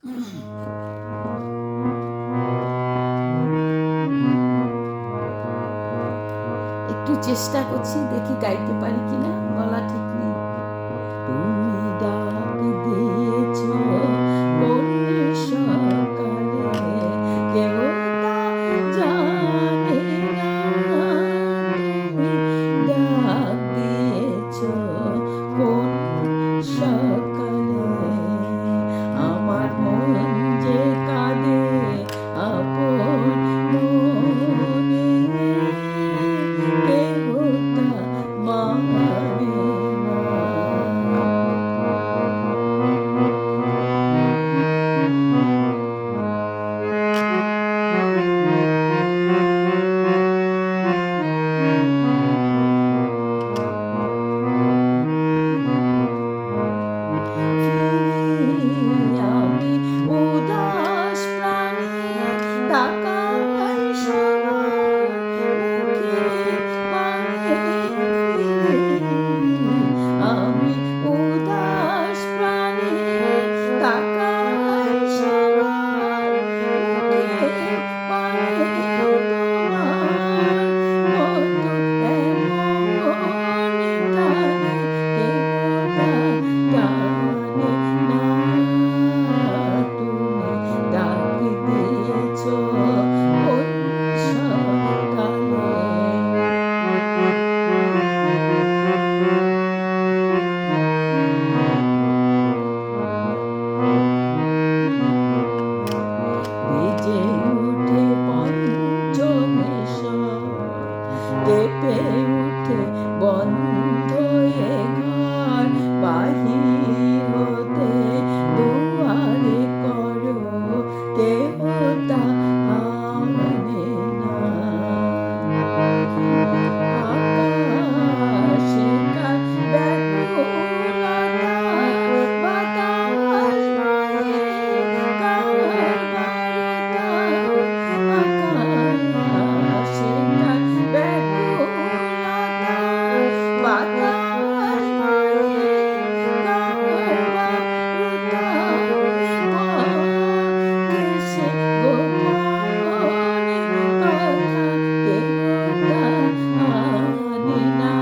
একটু চেষ্টা করছি, দেখি গাইতে পারি কিনা, গলা ঠিক নেই। তুমি ডাক দিয়েছ কোন সকালে, কেউ তা জানে না। তুমি ডাক দিয়েছ কোন সকালে, আমার মন যে কাঁদে আপন মনে, কেহ তা মানে না। আমি উদাস প্রাণে তাকাই সবার মুখে পানে ফিরি। আমি উদাস প্রাণে তাকাই সবার মুখে পানে, তোমার মতো এমন টানে কেহ তা জানে না। তুমি ডাক দিয়েছ কোন সকালে। বেজে উঠে পঞ্চমেশ্বর, কেঁপে উঠে বন্ধ এ ঘর, বাহির হতে দুয়ারে করো কেহ তা মানে না। আকাশে কার ব্যাকুলতা, বাতাস বয়ে কার বারতা। আকাশে কার ব্যাকুলতা, বাতাস বয়ে কার বারতা। কেসে গোপনে কথা কেহ তা আনি না।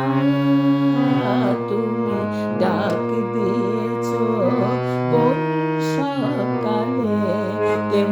তুমি ডাক দিয়েছ কোন সকালে, কেহ